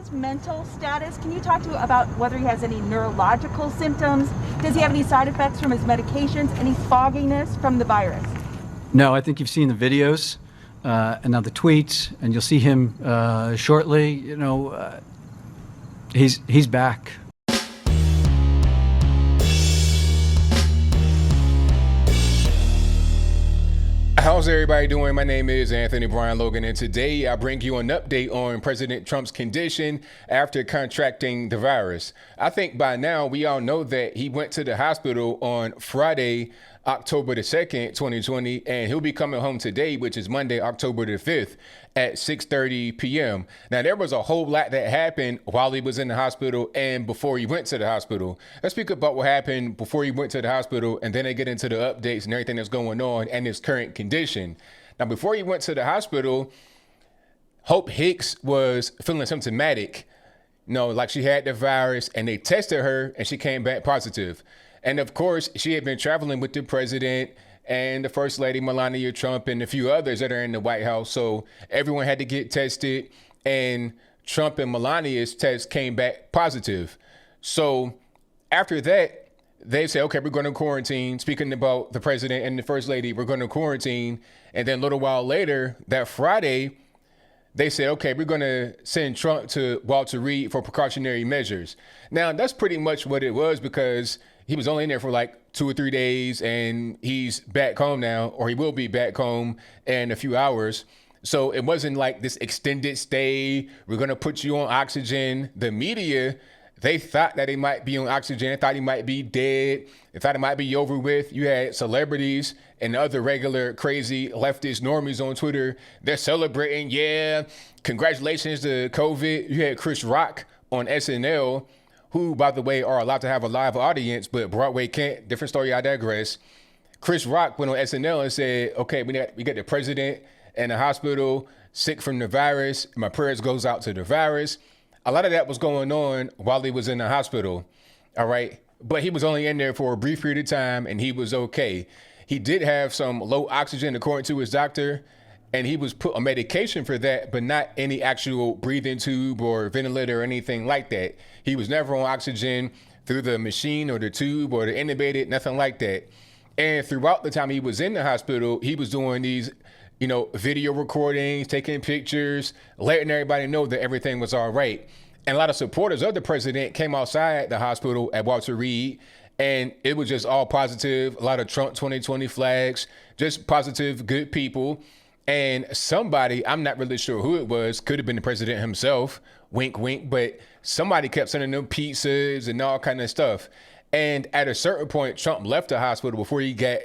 Trump's mental status? Can you talk to about whether he has any neurological symptoms? Does he have any side effects from his medications? Any fogginess from the virus? No, I think you've seen the videos and now the tweets, and you'll see him shortly. He's back. How's everybody doing? My name is Anthony Brian Logan, and today I bring you an update on President Trump's condition after contracting the virus. I think by now we all know that he went to the hospital on Friday, October the 2nd, 2020, and he'll be coming home today, which is Monday, October the 5th at 6:30 p.m. Now, there was a whole lot that happened while he was in the hospital and before he went to the hospital. Let's speak about what happened before he went to the hospital, and then I get into the updates and everything that's going on and his current condition. Now, before he went to the hospital, Hope Hicks was feeling symptomatic. Like she had the virus, and they tested her and she came back positive. And of course, she had been traveling with the president and the First Lady, Melania Trump, and a few others that are in the White House. So everyone had to get tested, and Trump and Melania's test came back positive. So after that, they said, okay, we're going to quarantine. Speaking about the president and the First Lady, we're going to quarantine. And then a little while later, that Friday, they said, okay, we're going to send Trump to Walter Reed for precautionary measures. Now, that's pretty much what it was, because he was only in there for like 2 or 3 days, and he's back home now, or he will be back home in a few hours. So it wasn't like this extended stay. We're going to put you on oxygen. The media, they thought that he might be on oxygen. They thought he might be dead. They thought it might be over with. You had celebrities and other regular crazy leftist normies on Twitter. They're celebrating. Yeah, congratulations to COVID. You had Chris Rock on SNL, who, by the way, are allowed to have a live audience, but Broadway can't. Different story, I digress. Chris Rock went on SNL and said, okay, we got the president in the hospital, sick from the virus. My prayers goes out to the virus. A lot of that was going on while he was in the hospital, all right? But he was only in there for a brief period of time, and he was okay. He did have some low oxygen, according to his doctor, and he was put on medication for that, but not any actual breathing tube or ventilator or anything like that. He was never on oxygen through the machine or the tube or the intubated, nothing like that. And throughout the time he was in the hospital, he was doing these, video recordings, taking pictures, letting everybody know that everything was all right. And a lot of supporters of the president came outside the hospital at Walter Reed, and it was just all positive. A lot of Trump 2020 flags, just positive, good people. And somebody, I'm not really sure who it was, could have been the president himself, wink, wink, but somebody kept sending them pizzas and all kind of stuff. And at a certain point, Trump left the hospital before he got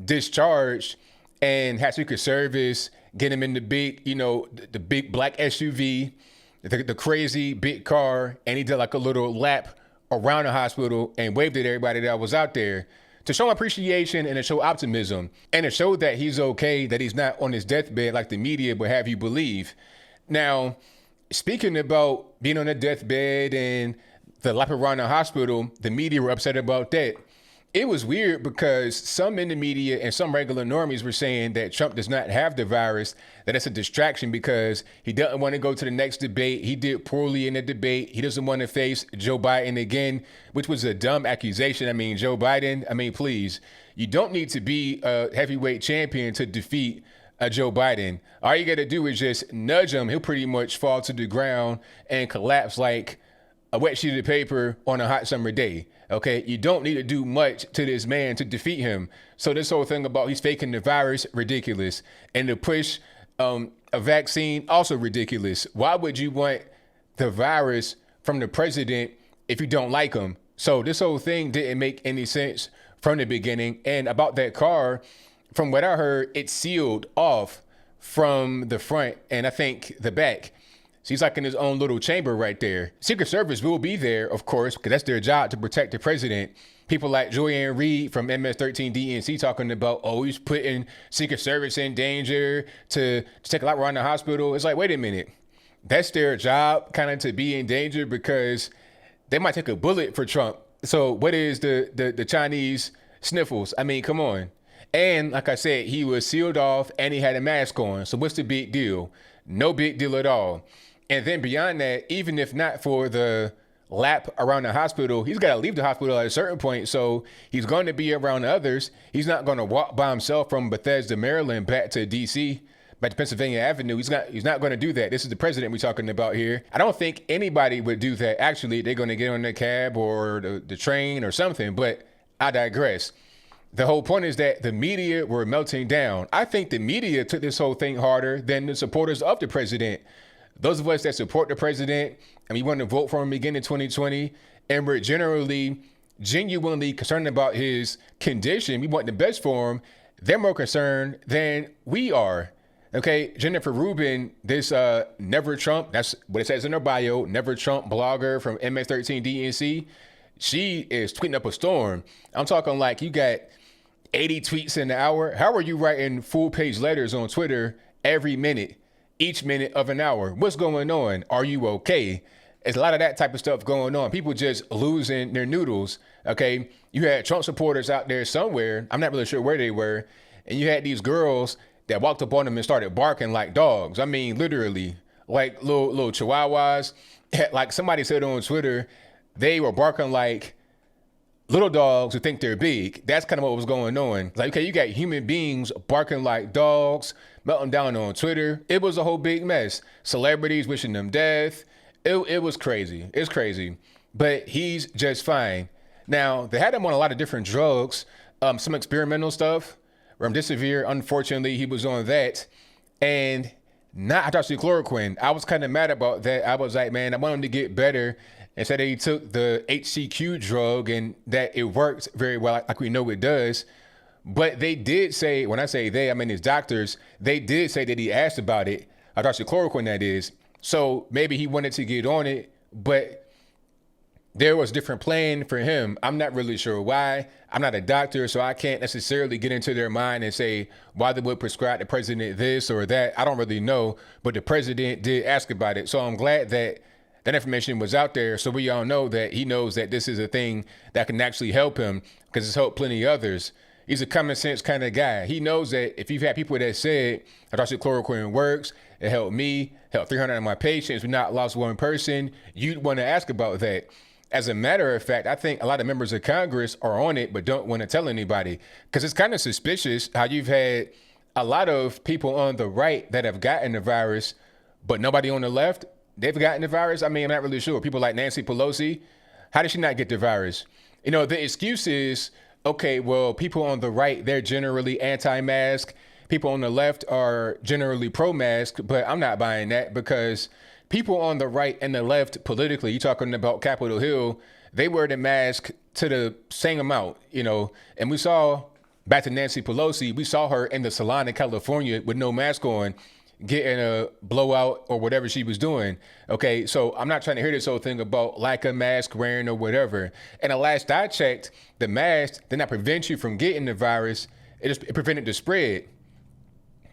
discharged and had Secret Service get him in the big, the big black SUV, the crazy big car, and he did like a little lap around the hospital and waved at everybody that was out there to show appreciation and to show optimism and to show that he's okay, that he's not on his deathbed like the media would have you believe. Now, speaking about being on a deathbed and the lap around the hospital, the media were upset about that. It was weird because some in the media and some regular normies were saying that Trump does not have the virus, that it's a distraction because he doesn't want to go to the next debate. He did poorly in the debate. He doesn't want to face Joe Biden again, which was a dumb accusation. I mean, Joe Biden, please, you don't need to be a heavyweight champion to defeat Joe Biden. All you got to do is just nudge him. He'll pretty much fall to the ground and collapse like a wet sheet of paper on a hot summer day. Okay, you don't need to do much to this man to defeat him. So this whole thing about he's faking the virus, ridiculous. And to push a vaccine, also ridiculous. Why would you want the virus from the president if you don't like him? So this whole thing didn't make any sense from the beginning. And about that car, from what I heard, it's sealed off from the front and I think the back. So he's like in his own little chamber right there. Secret Service will be there, of course, because that's their job to protect the president. People like Joanne Reed from MS-13 DNC talking about, he's putting Secret Service in danger to take a lot around the hospital. It's like, wait a minute. That's their job, kind of to be in danger because they might take a bullet for Trump. So what is the Chinese sniffles? Come on. And like I said, he was sealed off and he had a mask on. So what's the big deal? No big deal at all. And then beyond that, even if not for the lap around the hospital, he's got to leave the hospital at a certain point. So he's going to be around others. He's not going to walk by himself from Bethesda, Maryland, back to DC, back to Pennsylvania Avenue. He's not going to do that. This is the president we're talking about here. I don't think anybody would do that. Actually, they're going to get on the cab or the train or something, but I digress. The whole point is that the media were melting down. I think the media took this whole thing harder than the supporters of the president. Those of us that support the president and we want to vote for him again in 2020, and we're genuinely concerned about his condition, we want the best for him, they're more concerned than we are. Okay, Jennifer Rubin, this Never Trump, that's what it says in her bio, Never Trump blogger from MS13 DNC, she is tweeting up a storm. I'm talking like you got 80 tweets in the hour. How are you writing full page letters on Twitter every minute, each minute of an hour? What's going on? Are you okay? There's a lot of that type of stuff going on. People just losing their noodles. Okay. You had Trump supporters out there somewhere. I'm not really sure where they were. And you had these girls that walked up on them and started barking like dogs. I mean, literally like little chihuahuas. Like somebody said on Twitter, they were barking like little dogs who think they're big. That's kind of what was going on. Like, okay, you got human beings barking like dogs, melting down on Twitter. It was a whole big mess. Celebrities wishing them death. It was crazy. It's crazy. But he's just fine. Now, they had him on a lot of different drugs, some experimental stuff. Remdesivir, unfortunately, he was on that. And not hydroxychloroquine. I was kind of mad about that. I was like, man, I want him to get better. And said that he took the HCQ drug and that it worked very well, like we know it does. But they did say, when I say they, I mean his doctors, they did say that he asked about it, hydroxychloroquine that is. So maybe he wanted to get on it, but there was different plan for him. I'm not really sure why. I'm not a doctor, so I can't necessarily get into their mind and say why they would prescribe the president this or that. I don't really know, but the president did ask about it. So I'm glad that that information was out there, so we all know that he knows that this is a thing that can actually help him, because it's helped plenty others. He's a common sense kind of guy. He knows that if you've had people that said hydroxychloroquine works, it helped me, helped 300 of my patients, we not lost one person, you'd want to ask about that. As a matter of fact, I think a lot of members of Congress are on it but don't want to tell anybody, because it's kind of suspicious how you've had a lot of people on the right that have gotten the virus, but nobody on the left, they've gotten the virus. I mean, I'm not really sure. People like Nancy Pelosi, how did she not get the virus? You know, the excuse is, okay, well, people on the right, they're generally anti-mask. People on the left are generally pro-mask, but I'm not buying that, because people on the right and the left politically, you're talking about Capitol Hill, they wear the mask to the same amount, you know, and we saw, back to Nancy Pelosi, we saw her in the salon in California with no mask on, getting a blowout or whatever she was doing. Okay, so I'm not trying to hear this whole thing about lack of mask wearing or whatever. And the last I checked, the mask did not prevent you from getting the virus. It prevented the spread.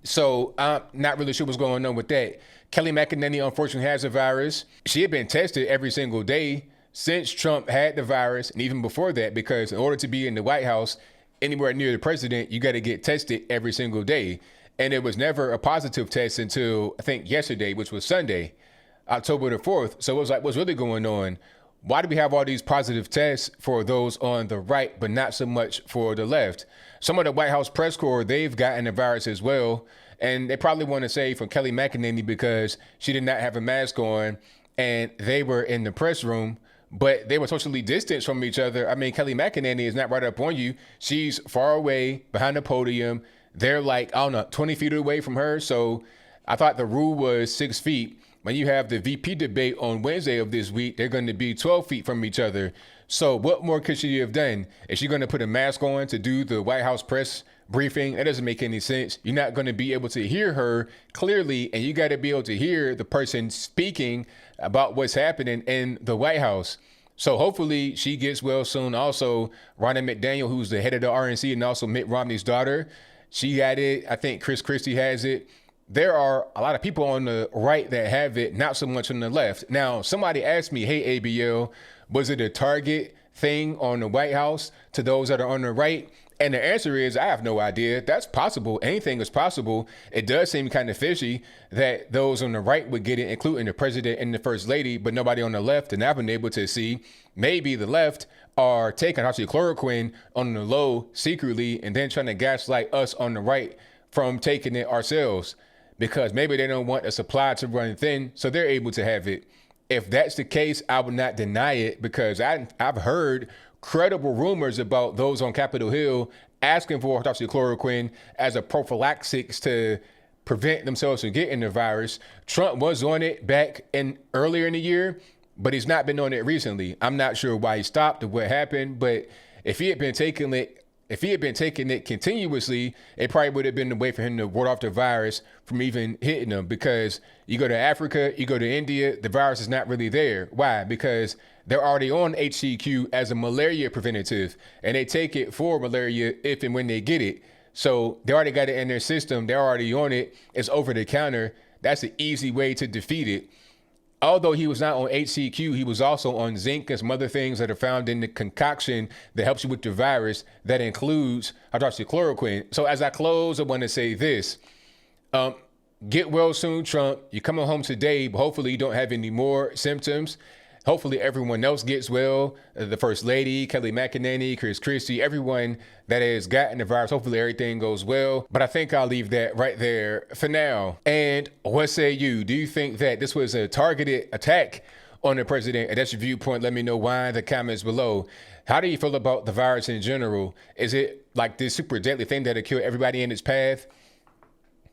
So I'm not really sure what's going on with that. Kelly McEnany, unfortunately, has the virus. She had been tested every single day since Trump had the virus, and even before that, because in order to be in the White House, anywhere near the president, you got to get tested every single day. And it was never a positive test until, I think, yesterday, which was Sunday, October the 4th. So it was like, what's really going on? Why do we have all these positive tests for those on the right, but not so much for the left? Some of the White House press corps, they've gotten the virus as well. And they probably want to say from Kelly McEnany because she did not have a mask on and they were in the press room, but they were socially distanced from each other. I mean, Kelly McEnany is not right up on you. She's far away behind the podium. They're like, I don't know, 20 feet away from her. So I thought the rule was 6 feet. When you have the VP debate on Wednesday of this week, they're going to be 12 feet from each other. So what more could she have done? Is she going to put a mask on to do the White House press briefing? That doesn't make any sense. You're not going to be able to hear her clearly, and you got to be able to hear the person speaking about what's happening in the White House. So hopefully she gets well soon. Also, Ronna McDaniel, who's the head of the RNC and also Mitt Romney's daughter, she had it. I think Chris Christie has it. There are a lot of people on the right that have it, not so much on the left. Now, somebody asked me, hey, ABL, was it a target thing on the White House to those that are on the right? And the answer is, I have no idea. That's possible. Anything is possible. It does seem kind of fishy that those on the right would get it, including the president and the first lady, but nobody on the left. And I've been able to see maybe the left are taking hydroxychloroquine on the low secretly and then trying to gaslight us on the right from taking it ourselves, because maybe they don't want a supply to run thin, so they're able to have it. If that's the case, I would not deny it, because I've heard credible rumors about those on Capitol Hill asking for hydroxychloroquine as a prophylaxis to prevent themselves from getting the virus. Trump was on it back earlier in the year, but he's not been on it recently. I'm not sure why he stopped or what happened, but if he had been taking it continuously, it probably would have been a way for him to ward off the virus from even hitting him, because you go to Africa, you go to India, the virus is not really there. Why? Because they're already on HCQ as a malaria preventative, and they take it for malaria if and when they get it. So they already got it in their system. They're already on it. It's over the counter. That's an easy way to defeat it. Although he was not on HCQ, he was also on zinc and some other things that are found in the concoction that helps you with the virus that includes hydroxychloroquine. So as I close, I want to say this. Get well soon, Trump. You're coming home today, but hopefully you don't have any more symptoms. Hopefully everyone else gets well. The First Lady, Kelly McEnany, Chris Christie, everyone that has gotten the virus. Hopefully everything goes well. But I think I'll leave that right there for now. And what say you? Do you think that this was a targeted attack on the president? And that's your viewpoint. Let me know why in the comments below. How do you feel about the virus in general? Is it like this super deadly thing that'll kill everybody in its path?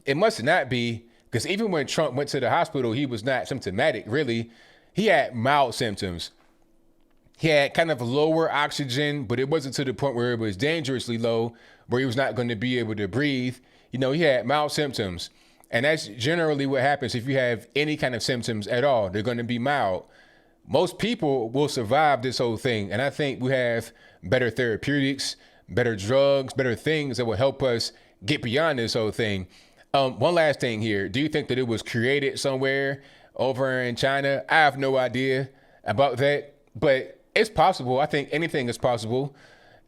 It must not be, because even when Trump went to the hospital, he was not symptomatic, really. He had mild symptoms. He had kind of lower oxygen, but it wasn't to the point where it was dangerously low, where he was not going to be able to breathe. You know, he had mild symptoms. And that's generally what happens if you have any kind of symptoms at all. They're going to be mild. Most people will survive this whole thing. And I think we have better therapeutics, better drugs, better things that will help us get beyond this whole thing. One last thing here. Do you think that it was created somewhere over in China? I have no idea about that, but it's possible. I think anything is possible,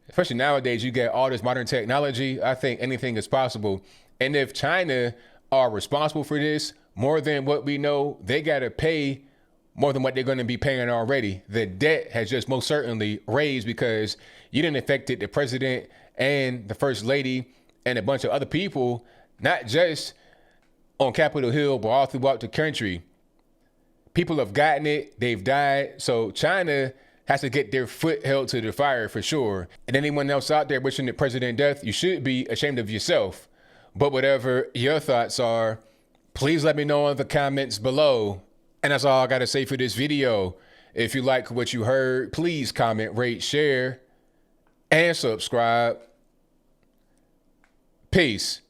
especially nowadays. You get all this modern technology. I think anything is possible. And if China are responsible for this more than what we know, they got to pay more than what they're going to be paying already. The debt has just most certainly raised because you didn't affect the president and the first lady and a bunch of other people, not just on Capitol Hill, but all throughout the country. People have gotten it, they've died. So China has to get their foot held to the fire for sure. And anyone else out there wishing the president death, you should be ashamed of yourself. But whatever your thoughts are, please let me know in the comments below. And that's all I gotta say for this video. If you like what you heard, please comment, rate, share, and subscribe. Peace.